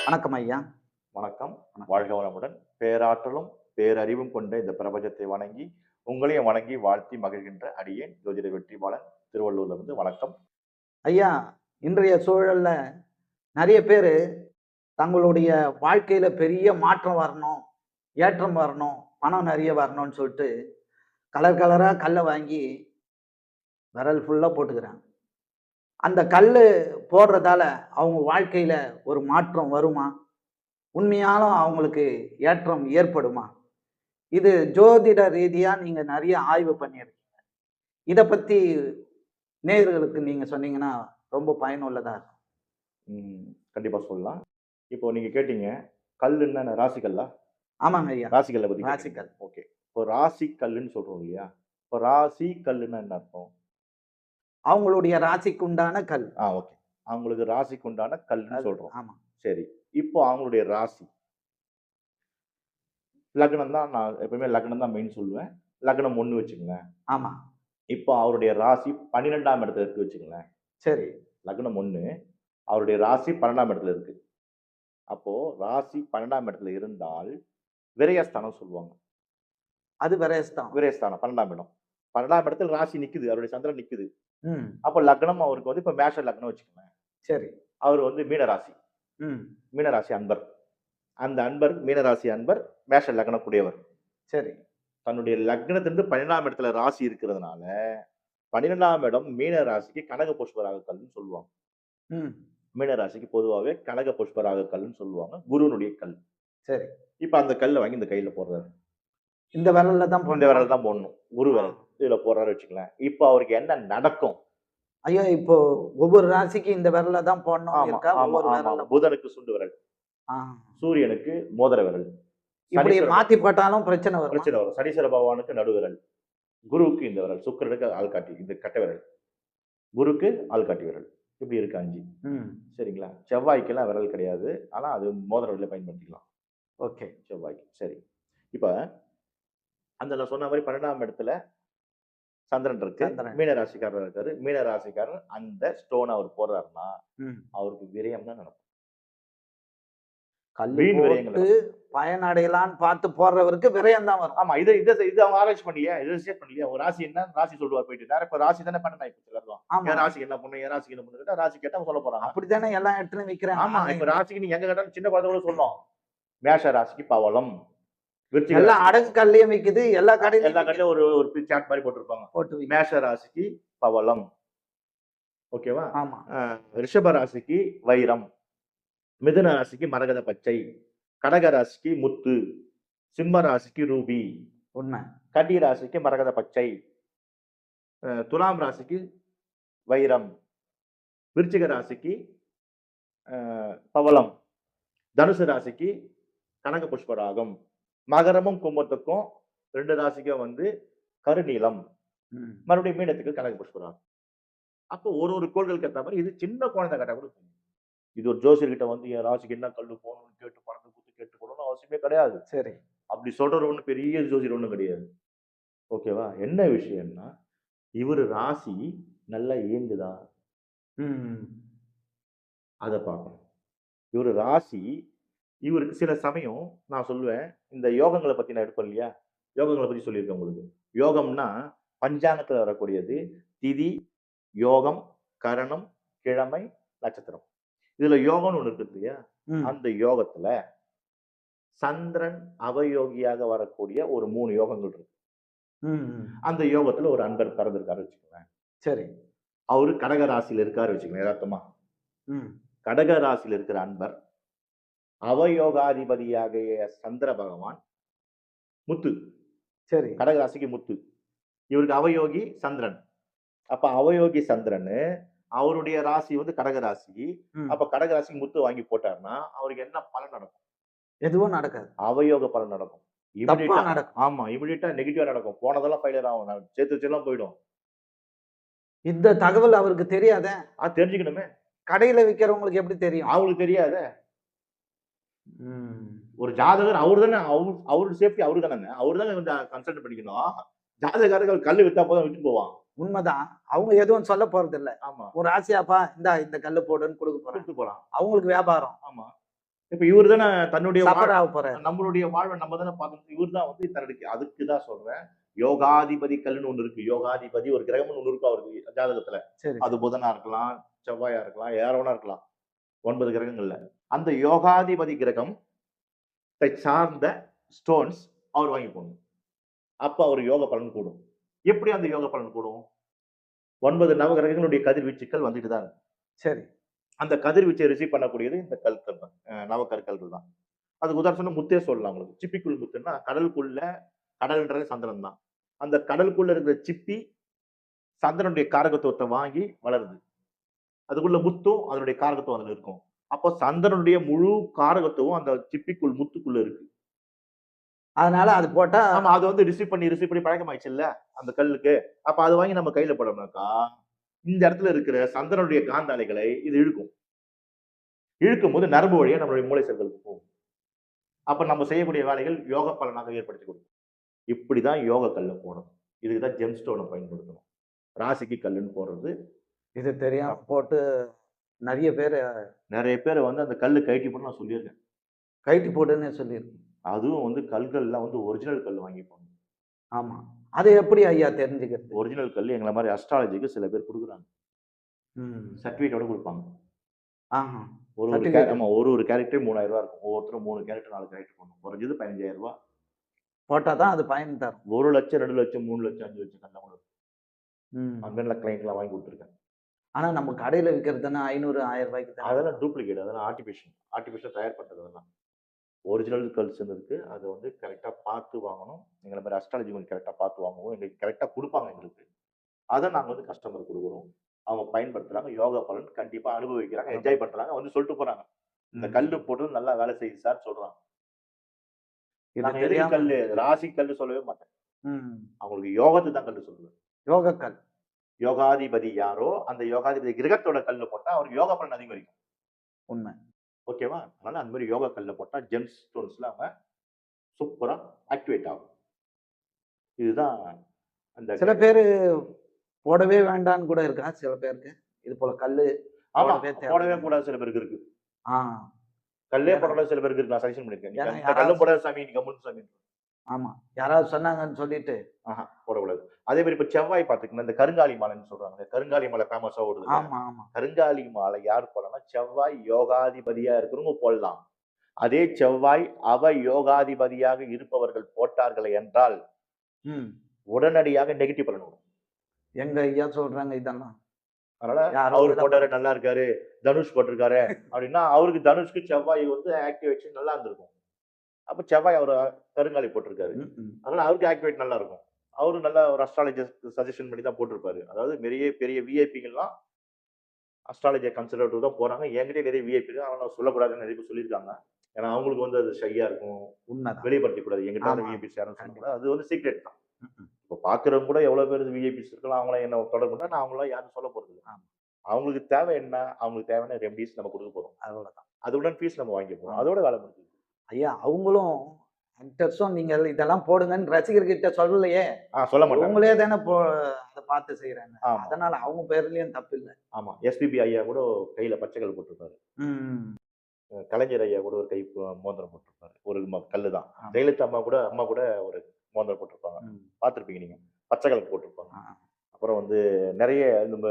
வணக்கம் ஐயா. வணக்கம். வணக்கம். வாழ்க வளமுடன். பேராற்றலும், பேரறிவும் கொண்ட இந்த பிரபஞ்சத்தை வணங்கி, உங்களையும் வணங்கி வாழ்த்தி மகிழ்கின்ற அடியேன் ஜோதிட வெற்றிபாலன் திருவள்ளூர்ல இருந்து வணக்கம். ஐயா, இன்றைய சூழல்ல நெறைய பேரு தங்களுடைய வாழ்க்கையில பெரிய மாற்றம் வரணும், ஏற்றம் வரணும், பணம் நெறைய வரணும்னு சொல்ட்டு, கலர் கலரா கல்ல வாங்கி விரல் ஃபுல்லா போட்டுக்கிறாங்க. அந்த கல்லு போடுறதால அவங்க வாழ்க்கையில ஒரு மாற்றம் வருமா? உண்மையாலும் அவங்களுக்கு ஏற்றம் ஏற்படுமா? இது ஜோதிட ரீதியா நீங்க நெறைய ஆய்வு பண்ணியிருக்கீங்க. இத பத்தி நேயர்களுக்கு நீங்க சொன்னீங்கன்னா ரொம்ப பயனுள்ளதா இருக்கும். ம். கண்டிப்பா சொல்லலாம். இப்போ நீங்க கேட்டீங்க, கல்லுன்னா என்ன ராசி கல்லா? ஆமாங்க ஐயா. ராசி கல்ல பத்தி கேட்டீங்க. ராசிக்கல். ஓகே. இப்போ ராசி கல்லுன்னு சொல்றோம் இல்லையா? இப்போ ராசி கல்லுன்னா என்ன அர்த்தம்? அவங்களுடைய ராசிக்கு உண்டான கல். ஓகே. அவங்களுக்கு ராசிக்கு உண்டான கல்லுன்னு அது சொல்றோம். ஆமா. சரி. இப்போ அவங்களுடைய ராசி. லக்னம் தான் நான் எப்பவுமே லக்னம் தான் மெயின் சொல்லுவேன். லக்னம் 1 வச்சுக்கங்களேன். ஆமா. இப்போ அவருடைய ராசி 12ஆம் இடத்துல இருக்கு வச்சுக்கங்களேன். சரி. லக்னம் 1 அவருடைய ராசி 12ஆம் இடத்துல இருக்கு. அப்போ ராசி 12ஆம் இடத்துல இருந்தால், விரயஸ்தானம் சொல்லுவாங்க. அது விரயஸ்தான். விரயஸ்தானம் 12ஆம் இடம். 12ஆம் இடத்துல ராசி நிக்குது. அவருடைய சந்திரன் நிக்குது. ம். அப்போ லக்னம் அவருக்கு வந்து இப்ப மேஷ லக்னம் வச்சுக்கோங்க. சரி. அவரு வந்து மீன ராசி. ம். மீன ராசி அன்பர். அந்த அன்பர் மீன ராசி அன்பர் மேஷ லக்னக்குடையவர். சரி. தன்னுடைய லக்னத்திலிருந்து 12ஆம் இடத்துல ராசி இருக்கிறதுனால, 12ஆம் இடம் மீன ராசிக்கு கனக புஷ்பராக கல்லுன்னு சொல்லுவாங்க. ம். மீன ராசிக்கு பொதுவாவே கனக புஷ்பராக கல்லுன்னு சொல்லுவாங்க. குருவினுடைய கல். சரி. இப்ப அந்த கல்ல வாங்கி இந்த கையில போடுறாரு. இந்த விரல்ல தான் இந்த போடணுமா? விரல் தான் போடணும். குரு விரல். இதுல போடுறாரு வச்சுக்கங்களேன். இப்ப அவருக்கு என்ன நடக்கும்? ஐயா, இப்போ ஒவ்வொரு ராசிக்கு இந்த விரல்ல தான் போடணும் ஆமா, இருக்கா? ஆமா, ஒவ்வொரு ஆமா. விரல்ல புதனுக்கு சுண்டு விரல். ஆ. சூரியனுக்கு மோதிர விரல். இப்படி சனீஸ்வர மாத்தி போட்டாலும் பிரச்சனை வருமா? பிரச்சனை வரும். சனீஸ்வர பகவானுக்கு நடு விரல். குருவுக்கு இந்த விரல். சுக்கிரனுக்கு ஆள்காட்டி இந்த கட்டை விரல். குருக்கு ஆள்காட்டி விரல். இப்படி இருக்கு 5. ம். சரிங்களா? செவ்வாய்க்கெல்லாம் விரல் கிடையாது. ஆனா அது மோதிர விரல பயன்படுத்திக்கலாம். ஓகே. செவ்வாய்க்கு. சரி. இப்ப அந்த நான் சொன்ன மாரி 12ஆம் இடத்துல சந்திரன் இருக்கு. சந்திரன். மீன ராசிக்காரர் இருக்காரு. மீன ராசிக்காரர் அந்த ஸ்டோன அவர் போடுறாருன்னா, ம். அவருக்கு விரயம் தான் நடக்கும். கல்லு வீண் விரயங்கள் போட்டு பயனடையலான்னு பார்த்து போடுறவருக்கு விரயம் தான் வரும். ஆமா. இத இத இத அவங்க ஆராய்ச்சி பண்ணலையா? இத ரிசர்ச் பண்ணலையா? உங்க ராசி என்ன? ராசி சொல்லுவார் போயிட்டு. நேரா இப்ப ராசி தானே பண்ண ஆயிப்போச்சு எல்லாருக்கும். ஆமா. என் ராசிக்கு என்ன பொண்ணு? என் ராசிக்கு என்ன பொண்ணு கேட்டா, ராசி கேட்டா அவங்க சொல்லப் போறாங்க. அப்படித்தானே எல்லா இடத்துலயும் விக்கிறாங்க. ஆமா. இப்ப ராசிக்கு நீங்க எங்க கேட்டாலும் சின்ன குழந்தை கூட சொல்லும். மேஷ ராசிக்கு பவளம். விருச்சிக எல்லாம் ராசிக்கு அடகு கல்லையும் விக்குது, எல்லா கடையிலும் எல்லா கடையிலும் ஒரு ஒரு சார்ட் மாரி போட்டிருப்பாங்க. போட்டு விக்குது. மேஷ ராசிக்கு பவளம். ஓகேவா? ஆமா. ரிஷப ராசிக்கு வைரம். மிதுன ராசிக்கு மரகத பச்சை. கடக ராசிக்கு முத்து. சிம்ம ராசிக்கு ரூபி. உண்மை. கன்னி ராசிக்கு மரகத பச்சை. துலாம் ராசிக்கு வைரம். விருச்சிக ராசிக்கு பவளம். தனுசு ராசிக்கு கனக புஷ்பராகம். மகரமும் கும்பத்துக்கும் 2 ராசிக்கும் வந்து கருநீலம். ம். மறுபடியும் மீனத்துக்கு கனக புஷ்பராகம். அப்போ ஒரு கோள்களுக்கு ஏத்த மாரி இது சின்ன குழந்தை கேட்டா கூட தெரியும். இது ஒரு ஜோசியர்கிட்ட வந்து என் ராசிக்கு என்ன கல்லு போடணும்னு கேட்டு பணத்தை குடுத்து கேட்டு போடணும்னு அவசியமே கிடையாது. சரி. அப்படி சொல்றவர் ஒண்ணும் பெரிய ஜோசியர் ஒண்ணும் கிடையாது. ஓகேவா? என்ன விஷயம்னா, இவரு ராசி நல்லா இயங்குதா? ம். அத பார்க்கணும். இவரு ராசி இவருக்கு சில சமயம் நான் சொல்லுவேன், இந்த யோகங்கள பத்தி நான் எடுப்பேன் இல்லையா? யோகங்கள பத்தி சொல்லியிருக்கேன் உங்களுக்கு. யோகம்னா பஞ்சாங்கத்துல வரக்கூடியது திதி, யோகம், கரணம், கிழமை, நட்சத்திரம். இதுல யோகம்னு ஒண்ணு இருக்கு இல்லையா? ம். அந்த யோகத்துல சந்திரன் அவயோகியாக வரக்கூடிய ஒரு 3 யோகங்கள் இருக்கு. ம். அந்த யோகத்துல ஒரு அன்பர் பிறந்திருக்காரு வச்சுக்கோங்களேன். சரி. அவரு கடக ராசியில இருக்காரு வச்சுக்கோங்களேன் எதார்த்தமா. ம். கடக ராசியில இருக்கிற அன்பர் அவயோகாதிபதியாகிய சந்திர பகவான் முத்து. சரி. கடக ராசிக்கு முத்து. இவருக்கு அவயோகி சந்திரன். அப்ப அவயோகி சந்திரனு அவருடைய ராசி வந்து கடக ராசி. ம். அப்ப கடக ராசிக்கு முத்து வாங்கி போட்டாருன்னா, அவருக்கு என்ன பலன் நடக்கும்? எதுவும் நடக்காது. அவயோக பலன் நடக்கும். தப்பா இமிடியேட்டா நடக்கும். ஆமா. இமிடியேட்டா நெகட்டிவா நடக்கும். போனதெல்லாம் ஃபெயிலியர் ஆகும். சேர்த்து வச்சதெல்லாம் போயிடும். இந்த தகவல் அவருக்கு தெரியாதே. தெரிஞ்சுக்கணுமே. கடையில விக்கிறவங்களுக்கு எப்படி தெரியும்? அவங்களுக்கு தெரியாதே. ம். ஒரு ஜாதகர் அவரு தானே அவரோட சேஃப்டி அவரு தானங்க. அவரு தானே வந்து கன்சல்ட் பண்ணிக்கணும். ஜாதகக்காரர்கள் கல்லு வித்தா போதும் வித்துட்டு போவான். உண்மைதான். அவங்க எதுவும் சொல்ல போறது இல்ல. ஆமா. ஒரு ஆசையாப்பா, இந்தா இந்த கல்லு போடுன்னு குடுக்க போறாங்க. வித்துட்டு போறான். அவங்களுக்கு வியாபாரம். ஆமா. இப்ப இவரு தானே தன்னுடைய சஃபர் ஆக போறாரு. நம்மளுடைய வாழ்வை நம்ம தானே பார்க்கணும். இவர் தான் வந்து தன்னுடைய அதுக்கு தான் சொல்றேன். யோகாதிபதி கல்லுன்னு ஒண்ணு இருக்கு. யோகாதிபதி ஒரு கிரகம்னு ஒண்ணு இருக்கும் அவருக்கு ஜாதகத்துல. சரி, அது சரி. புதனா இருக்கலாம், செவ்வாயா இருக்கலாம், யாரோனா இருக்கலாம். 9 கிரகங்கள்ல. அந்த யோகாதிபதி கிரகம் சார்ந்த ஸ்டோன்ஸ் அவர் வாங்கி போடணும். அப்ப அவர் யோக பலன் கூடும். எப்படி அந்த யோக பலன் கூடும்? 9 நவகிரகங்களுடைய கதிர்வீச்சுக்கள் வந்துட்டு தான் இருக்கு. சரி. அந்த கதிர்வீச்சை ரிசீவ் பண்ணக்கூடியது இந்த கற்கள் தான். நவக்கற்கள்கள் தான். அதுக்கு உதாரணம் முத்தே சொல்லலாம் உங்களுக்கு. சிப்பிக்குள் முத்துன்னா கடலுக்குள்ள கடல்ன்றது சந்திரன் தான். அந்த கடலுக்குள்ள இருக்கிற சிப்பி சந்திரனுடைய காரகத்துவத்தை வாங்கி வளருது. அதுக்குள்ள முத்தும் அதனுடைய காரகத்துவம் அதுல இருக்கும். அப்போ சந்திரனுடைய முழு காரகத்துவம் அந்த சிப்பிக்குள் முத்துக்குள்ள இருக்கு. அதனால அது போட்டா ஆமா, அது வந்து ரிசீவ் பண்ணி பழக்கமாயிடுச்சுல்ல அந்த கல்லுக்கு. அப்ப அது வாங்கி நம்ம கையில போடணும்னாக்கா, இந்த இடத்துல இருக்கிற சந்திரனுடைய காந்த அலைகளை இது இழுக்கும். இழுக்கும்போது நரம்பு வழியா நம்மளுடைய மூளை செல்களுக்கு போகும். அப்ப நம்ம செய்யக்கூடிய வேலைகள் யோக பலனாக ஏற்படுத்தி கொடுக்கும். இப்படிதான் யோக கல்ல போடணும். இதுக்கு தான் ஜெம் ஸ்டோனை பயன்படுத்தணும். ராசிக்கு கல்லுன்னு போடுறது. இது தெரியாம போட்டு நெறைய பேரு நெறைய பேர் வந்து அந்த கல்லு கழட்டி போட்டு நான் சொல்லியிருக்கேன். கழட்டி போடுன்னே சொல்லியிருக்கீங்க. அதுவும் வந்து கல்கள்லாம் வந்து ஒரிஜினல் கல் வாங்கி போடணும். ஆமா. அது எப்படி ஐயா தெரிஞ்சுக்கிறது? ஒரிஜினல் கல் எங்கள மாரி அஸ்ட்ராலஜிக்கு சில பேர் குடுக்குறாங்க. ம். சர்டிபிகேட்டோட குடுப்பாங்க. ஆஹா. ஒரு சர்டிபிகேட் ஆமா, ஒரு கேரக்டர் ரூ. 3000 இருக்கும். ஒவ்வொருத்தரும் 3 கேரக்டர் 4 கேரக்டர் போடணும். குறைஞ்சது ரூ. 15,000. போட்டா தான் அது பயன் தரும். 1,00,000, 2,00,000, 3,00,000, 5,00,000 கல்லாம் கூட இருக்கு. ம். அந்த மாரிலாம் கிளையண்ட்லாம் வாங்கி குடுத்துருக்கேன். ஆனா நம்ம கடையில விக்கிறதுன்னா 500, 1000 ரூபாய்க்கு தானே. அதெல்லாம் டூப்ளிகேட். அதெல்லாம் ஆர்டிபிஷியலா தயார் பண்றது அதெல்லாம். ஒரிஜினல் கல்ஸ்ன்னு இருக்கு. அத வந்து கரெக்ட்டா பார்த்து வாங்கணும். எங்கள மாரி அஸ்ட்ராலஜி கொஞ்சம் கரெக்ட்டா பார்த்து வாங்குவோம். எங்களுக்கு கரெக்ட்டா குடுப்பாங்க எங்களுக்கு. அத நாங்க வந்து கஸ்டமருக்கு குடுக்குறோம். அவங்க பயன்படுத்துறாங்க. யோகா பலன் கண்டிப்பா அனுபவிக்கிறாங்க. என்ஜாய் பண்றாங்க. வந்து சொல்லிட்டு போறாங்க. இந்த கல்லு போட்டது நல்லா வேலை செய்யுது சார் சொல்றாங்க. இது நாங்க எதுக்கு தெரியாம கல்லு, ராசி கல்லு சொல்லவே மாட்டேன். ம். அவங்களுக்கு யோகத்துக்கு தான் கல்லு சொல்லுவேன். யோகக்கல். யோகாதிபதி யாரோ, அந்த யோகாதிபதி கிரகத்தோட கல்லு போட்டா அவருக்கு யோக பலன் அதிகரிக்கும். உண்மை. ஓகேவா? அதனால அந்த மாரி யோகா கல்ல போட்டா ஜெம் ஸ்டோன்ஸ்ல அவங்க சூப்பரா ஆக்டிவேட் ஆகும். இதுதான் அந்த சில பேரு போடவே வேண்டான்னு கூட இருக்கா சில பேருக்கு. இது போல கல்லு ஆமா, போடவே போடவே தேவையில்ல. கூடாது சில பேருக்கு இருக்கு. ஆ. கல்லே ஏன்னா போடக்கூடாது சில பேருக்கு இருக்கு. நான் சஜஷன் பண்ணியிருக்கேன். ஏன்னா இந்த கல்லும் யாராவது போடாத சாமி, நீ கம்முனு சாமி. ஆமா. யாராவது சொன்னாங்கன்னு சொல்லிட்டு போடக்கூடாது. அதே மாரி இப்ப செவ்வாய் பார்த்துக்கங்க. இந்த கருங்காலி மாலைன்னு சொல்றாங்க. இந்த கருங்காலி மாலை ஃபேமஸா ஓடுதுல்ல. ஆமா, ஆமா. கருங்காலி மாலை யார் போடலாம்னா, செவ்வாய் யோகாதிபதியா இருக்கிறவங்க போடலாம். அதே செவ்வாய் யோகாதிபதியாக இருப்பவர்கள் போட்டார்கள் என்றால், ம். உடனடியாக நெகட்டிவ் பலன் வரும். எங்க ஐயா சொல்றாங்க இதெல்லாம். அதனால யாரோ அவரு இதெல்லாம் போட்டாரு நல்லா இருக்காரு, தனுஷ் போட்டிருக்காரு அப்படின்னா, அவருக்கு தனுஷ்க்கு செவ்வாய் வந்து ஆக்டிவேஷன் நல்லா இருந்திருக்கும். அப்ப செவ்வாய் அவரு கருங்காலி போட்டிருக்காரு. ம், ம். அதனால அவருக்கு ஆக்டிவேட் நல்லா இருக்கும். அவரு நல்ல ஒரு அஸ்ட்ராலஜிஸ்ட் சஜஷன் பண்ணி தான் போட்டிருப்பாரு. அதாவது பெரிய பெரிய விஐபிங்கலாம் அஸ்ட்ராலஜிய கன்சர்வேட்டிவ் தான் போறாங்க. என்கிட்டயே நிறைய விஐபி ஆனா சொல்லக்கூடாதுன்னு நிறைய பேர் சொல்லியிருக்காங்க. ஏன்னா அவங்களுக்கு வந்து அது ஷையா இருக்கும். உண்மைதான். வெளிப்படுத்திக் கூடாது. என்கிட்ட வர ஆமா. விஐபிஸ் யாரும் கண்டிப்பா. சொல்லக்கூடாது. அது வந்து சீக்ரெட் தான். ம், ம். இப்ப பார்க்கிறவங்க கூட எவ்வளவு பேர் விஐபிஸ் இருக்கலாம். அவங்களாம் என்ன தொடர்பு கொண்டா நான் அவங்களாம் யாரும் சொல்லப் போறதில்ல. ஆமா. அவங்களுக்கு தேவை என்ன? அவங்களுக்கு தேவையான ரெமெடிஸ் நம்ம குடுக்க போறோம். அவ்வளவுதான். அதுடன் ஃபீஸ் நம்ம வாங்கிக்க போறோம். ஆமா. அதோட வேலை முடிஞ்சுது. ஐயா அவங்களும் ஆக்டர்ஸும் நீங்க இதெல்லாம் போடுங்கன்னு ரசிகர்கிட்ட சொல்லலையே. சொல்ல மாட்டாங்க. அவங்களே தானே அத பார்த்து செய்றாங்க. ஆமா, அதனால அவங்க பேர்லயும் தப்பு இல்ல. ஆமா. எஸ்பிபி ஐயா கூட கையில பச்சை கல் போட்டிருப்பாரு. ம். கலைஞர் ஐயா கூட ஒரு மோதிரம் போட்டிருப்பாரு. ஒரு கல்லு தான். ஆமா. ஜெயலலிதா அம்மா கூட ஒரு மோதிரம் போட்டிருப்பாங்க. ம். பார்த்திருப்பீங்க நீங்க. பச்சை கலர் போட்டிருப்பாங்க. ஆ. அப்புறம் வந்து நெறைய நம்ம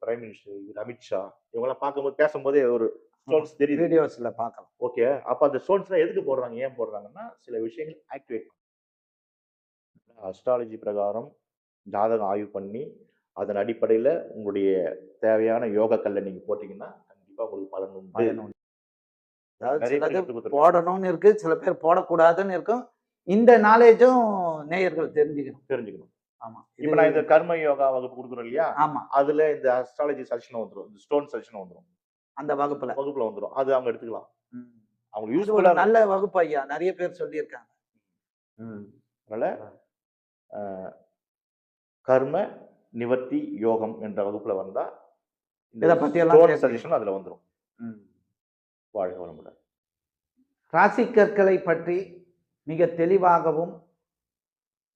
பிரைம் மினிஸ்டர் இவரு அமித்ஷா இவங்கலாம் பார்க்கும்போது பேசும்போதே ஒரு ஸ்டோன்ஸ் தெரியுது. வீடியோஸ்ல பார்க்கலாம். ஓகே. அப்ப அந்த ஸ்டோன்ஸ்லாம் எதுக்கு போடுறாங்க? ஏன் போடுறாங்கன்னா, சில விஷயங்கள் ஆக்டிவேட் அஸ்ட்ராலஜி பிரகாரம் ஜாதகம் ஆய்வு பண்ணி, அதன் அடிப்படையில உங்களுடைய தேவையான யோக கல்ல நீங்க போட்டீங்கன்னா, கண்டிப்பா உங்களுக்கு பலன் உண்டு. பயன் உண்டு. அதாவது நெறைய பேர் சிலது கத்துக் குடுத்துருக்காங்க. போடணும்னு இருக்கு. சில பேர் போடக்கூடாதுன்னு இருக்கும். இந்த நாலேஜும் நேயர்கள் தெரிஞ்சுக்கணும். தெரிஞ்சுக்கணும். ஆமா. இப்ப நான் இந்த கர்ம யோகா வகுப்பு குடுக்குறோம் இல்லையா? ஆமா. அதுல இந்த அஸ்ட்ராலஜி செக்ஷன் வந்துரும். இந்த ஸ்டோன் செக்ஷன் வந்துரும். அந்த வகுப்புல. வகுப்புல வந்துரும். அது அவங்க எடுத்துக்கலாம். ம். அவங்களுக்கு அது ஒரு யூஸ்ஃபுல்லா நல்ல வகுப்பு ஐயா. நெறைய பேர் சொல்லியிருக்காங்க. ம். அதனால அ கர்ம நிவர்த்தி யோகம் என்ற வகுப்புல வந்தா, இந்த இத பத்தி எல்லாம் ஸ்டோன் தெரிஞ்சுக்கணும். சஜஷன் அதுல வந்துரும். ம். வாழ்க வளமுடன். ராசி கற்களை பற்றி மிக தெளிவாகவும்,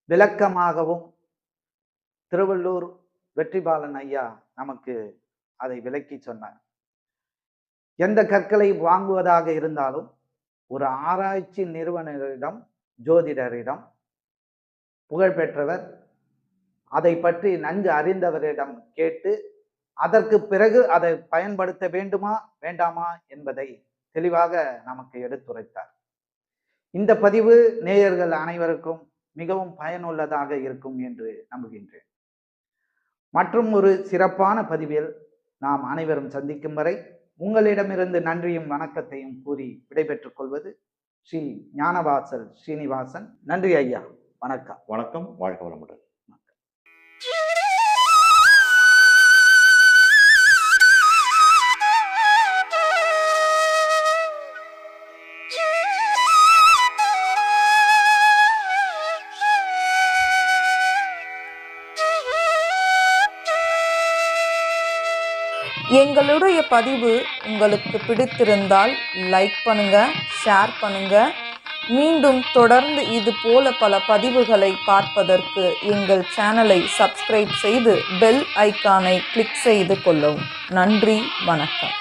விளக்கமாகவும் திருவள்ளூர் வெற்றிபாலன் ஐயா நமக்கு அதை விளக்கி சொன்னார். எந்த கற்களை வாங்குவதாக இருந்தாலும் ஒரு ஆராய்ச்சி நிறுவனரிடம், ஜோதிடரிடம், புகழ்பெற்றவர், அதை பற்றி நன்கு அறிந்தவரிடம் கேட்டு அதற்கு பிறகு அதை பயன்படுத்த வேண்டுமா வேண்டாமா என்பதை தெளிவாக நமக்கு எடுத்துரைத்தார். இந்த பதிவு நேயர்கள் அனைவருக்கும் மிகவும் பயனுள்ளதாக இருக்கும் என்று நம்புகின்றேன். மற்றும் ஒரு சிறப்பான பதிவில் நாம் அனைவரும் சந்திக்கும் வரை உங்களிடமிருந்து நன்றியும் வணக்கத்தையும் கூறி விடைபெற்றுக் கொள்வது ஸ்ரீ ஞானவாசல் ஸ்ரீனிவாசன். நன்றி ஐயா. வணக்கம். வணக்கம். வாழ்க வளமுடன். எங்களுடைய பதிவு உங்களுக்கு பிடித்திருந்தால் லைக் பண்ணுங்க, ஷேர் பண்ணுங்க. மீண்டும் தொடர்ந்து இது போல பல பதிவுகளை பார்ப்பதற்கு எங்கள் சேனலை சப்ஸ்கிரைப் செய்து பெல் ஐக்கானை கிளிக் செய்து கொள்ளவும். நன்றி, வணக்கம்.